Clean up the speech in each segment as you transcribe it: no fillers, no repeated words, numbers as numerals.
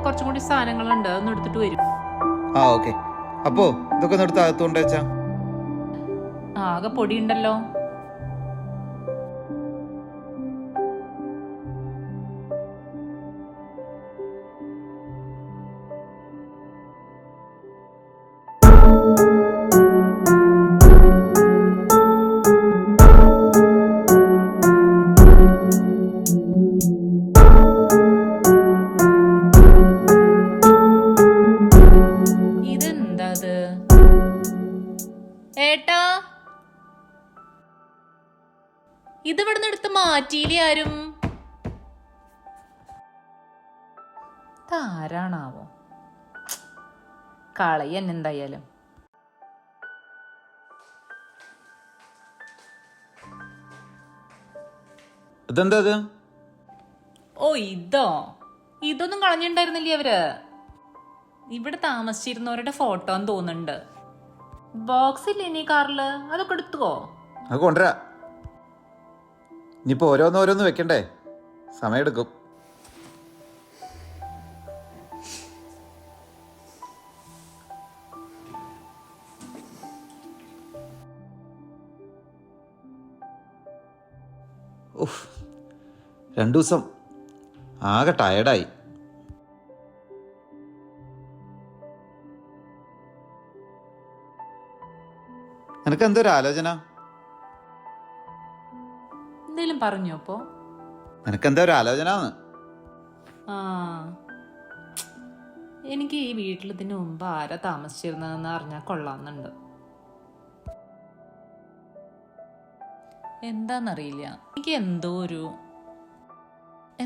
കുറച്ചും കൂടി സാധനങ്ങളുണ്ട്, അതൊന്നും എടുത്തിട്ട് വരും. ആ ഓക്കെ. അപ്പോ ഇതൊക്കെ ഒന്ന് എടുത്ത് അകത്തുകൊണ്ട് വെച്ചാ. ആകെ പൊടിയുണ്ടല്ലോ. ഏട്ടാ, ഇത് ഇവിടുന്ന് എടുത്ത് മാറ്റിയില്ലേ ആരും? ആരാണാവോ? കളയന്നെ എന്തായാലും. ഇതെന്താ ഇത്? ഓ ഇതൊന്നും കളഞ്ഞിട്ടുണ്ടായിരുന്നില്ലേ അവര്? ഇവിടെ താമസിച്ചിരുന്നവരുടെ ഫോട്ടോ എന്ന് തോന്നുന്നുണ്ട്. ബോക്സ് ഇല്ലേ ഇനി കാറില്? അതൊക്കെ എടുത്തുവോ? അത് കൊണ്ടുവരാ. ഇനിയിപ്പോ ഓരോന്ന് വെക്കണ്ടേ, സമയെടുക്കും. ഉഫ്, 2 ദിവസം ആകെ ടയർഡായി. നിനക്ക് എന്തൊരു ആലോചന? എന്തേലും പറഞ്ഞോ അപ്പോ? നിനക്കെന്താ ഒരു ആലോചന? എനിക്ക് ഈ വീട്ടിൽ ഇതിന് മുമ്പ് ആരാ താമസിച്ചിരുന്നതെന്ന് അറിഞ്ഞാൽ കൊള്ളാമെന്നുണ്ട്. എന്താന്നറിയില്ല, എനിക്ക്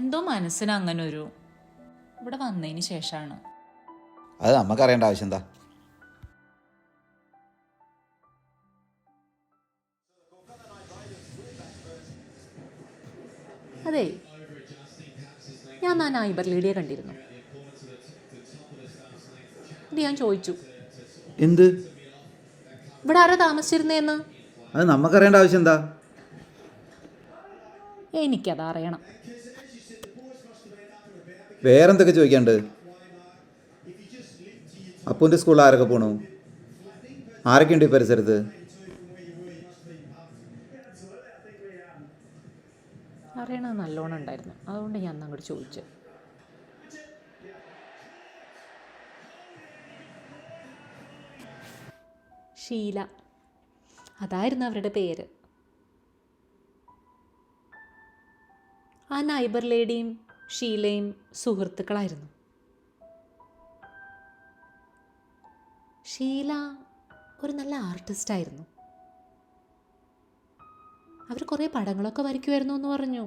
എന്തോ മനസ്സിന് അങ്ങനെ ഇവിടെ വന്നതിന് ശേഷമാണ്. അത് നമുക്കറിയേണ്ട ആവശ്യം എന്താ? അതെ, ഞാൻ നൈബർ ലേഡിയെ കണ്ടിരുന്നു. ഞാൻ ചോദിച്ചു, എന്ത് ഇവിടെ ആരാ താമസിച്ചിരുന്നേന്ന്? അത് നമുക്കറിയേണ്ട ആവശ്യം എന്താ? എനിക്കത് അറിയണം. വേറെന്തൊക്കെ ചോദിക്കാണ്ട്? അപ്പൂൻ്റെ സ്കൂളിൽ ആരൊക്കെ പോണു? ആരൊക്കെയുണ്ട് ഈ പരിസരത്ത്? അറിയണത് നല്ലോണം ഉണ്ടായിരുന്നു, അതുകൊണ്ട് ഞാൻ അങ്ങോട്ട് ചോദിച്ചു. ഷീല, അതായിരുന്നു അവരുടെ പേര്. ആ നൈബർ ലേഡിയും ഷീലയും സുഹൃത്തുക്കളായിരുന്നു. ഷീല ഒരു നല്ല ആർട്ടിസ്റ്റായിരുന്നു. അവർ കുറേ പടങ്ങളൊക്കെ വരയ്ക്കുമായിരുന്നു എന്ന് പറഞ്ഞു.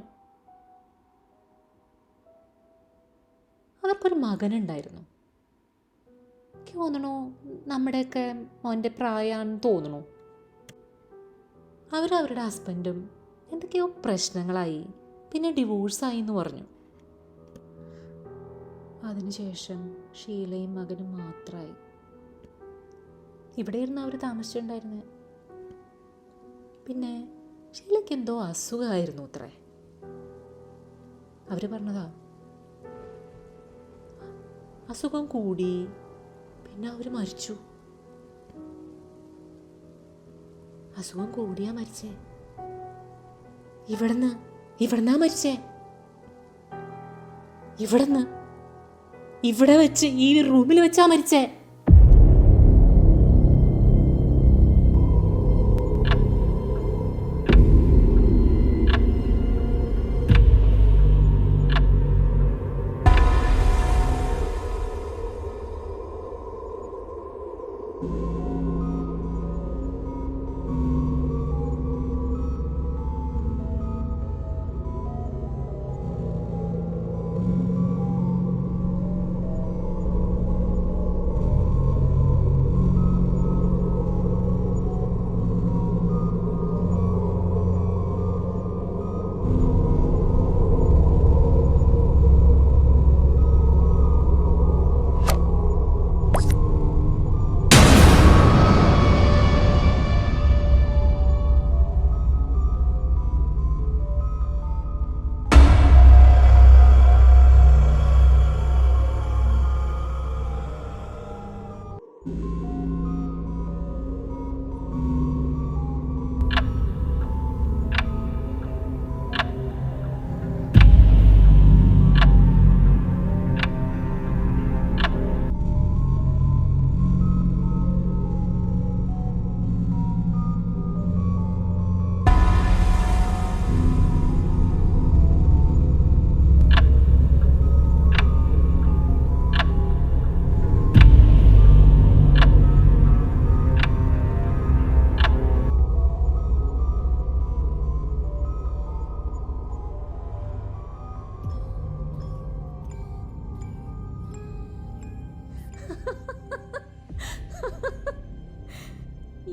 അവർക്കൊരു മകനുണ്ടായിരുന്നു. എനിക്ക് തോന്നണു നമ്മുടെയൊക്കെ മോൻ്റെ പ്രായമാണെന്ന് തോന്നണു. അവരുടെ ഹസ്ബൻഡും എന്തൊക്കെയോ പ്രശ്നങ്ങളായി, പിന്നെ ഡിവോഴ്സായി എന്ന് പറഞ്ഞു. അതിനുശേഷം ഷീലയും മകനും മാത്രമായി. ഇവിടെയായിരുന്നു അവർ താമസിച്ചിട്ടുണ്ടായിരുന്നത്. പിന്നെ ഷീലയ്ക്ക് എന്തോ അസുഖമായിരുന്നു അത്രേ. അവർ പറഞ്ഞതാ, അസുഖം കൂടി, പിന്നെ അവർ മരിച്ചു. അസുഖം കൂടിയാ മരിച്ചേ. ഇവിടുന്നാ മരിച്ചേ. ഇവിടെ വെച്ച്, ഈ റൂമിൽ വെച്ചാ മരിച്ചേ.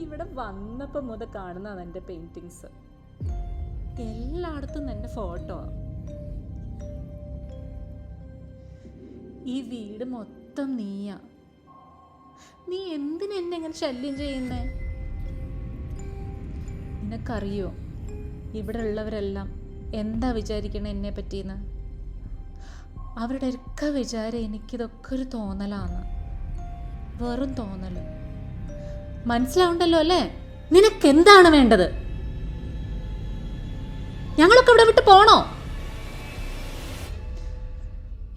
ഇവിടെ വന്നപ്പോൾ മുതൽ കാണുന്നതാണ് എൻ്റെ പെയിൻറ്റിങ്സ്. എല്ലായിടത്തും എൻ്റെ ഫോട്ടോ. ഈ വീട് മൊത്തം നീയാ. നീ എന്തിനാ എന്നെ ഇങ്ങനെ ശല്യം ചെയ്യുന്നേ? നിനക്കറിയോ ഇവിടെ ഉള്ളവരെല്ലാം എന്താ വിചാരിക്കണേ എന്നെ പറ്റിയെന്ന്? അവരുടെ ഒക്കെ വിചാരം എനിക്കിതൊക്കെ ഒരു തോന്നലാണ്, വെറും തോന്നൽ. മനസ്സിലാവുണ്ടല്ലോ അല്ലേ? നിനക്കെന്താണ് വേണ്ടത്? ഞങ്ങളൊക്കെ ഇവിടെ വിട്ട് പോണോ?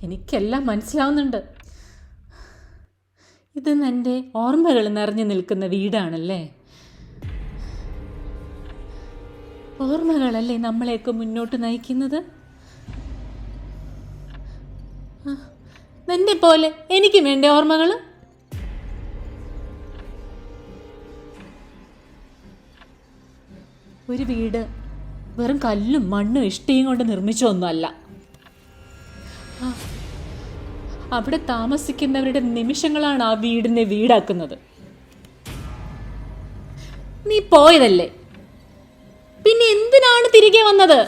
എനിക്കെല്ലാം മനസ്സിലാവുന്നുണ്ട്. ഇത് എൻ്റെ ഓർമ്മകൾ നിറഞ്ഞു നിൽക്കുന്ന വീടാണല്ലേ. ഓർമ്മകളല്ലേ നമ്മളെയൊക്കെ മുന്നോട്ട് നയിക്കുന്നത്. നിന്നെ പോലെ എനിക്ക് വേണ്ട ഓർമ്മകൾ. ഒരു വീട് വെറും കല്ലും മണ്ണും ഇഷ്ടിയും കൊണ്ട് നിർമ്മിച്ചൊന്നുമല്ല. അവിടെ താമസിക്കുന്നവരുടെ നിമിഷങ്ങളാണ് ആ വീടിനെ വീടാക്കുന്നത്. നീ പോയതല്ലേ, പിന്നെ എന്തിനാണ് തിരികെ വന്നത്?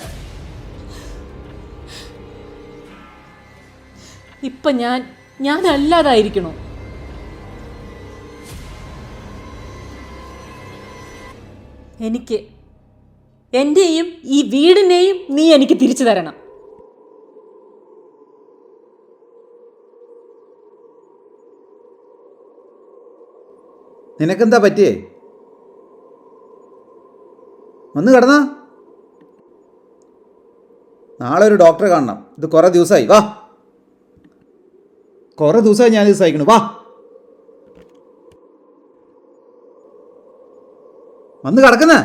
ഇപ്പൊ ഞാൻ അല്ലാതായിരിക്കണോ? എനിക്ക് എൻ്റെയും ഈ വീടിനെയും നീ എനിക്ക് തിരിച്ചു തരണം. നിനക്കെന്താ പറ്റിയേ? ഒന്ന് കിടന്നാ. നാളെ ഒരു ഡോക്ടറെ കാണണം. ഇത് കുറേ ദിവസമായി. വാ, കുറേ ദിവസമായി ഞാനിത് സഹിക്കണു. വാ, വന്ന് കിടക്കുന്നേ.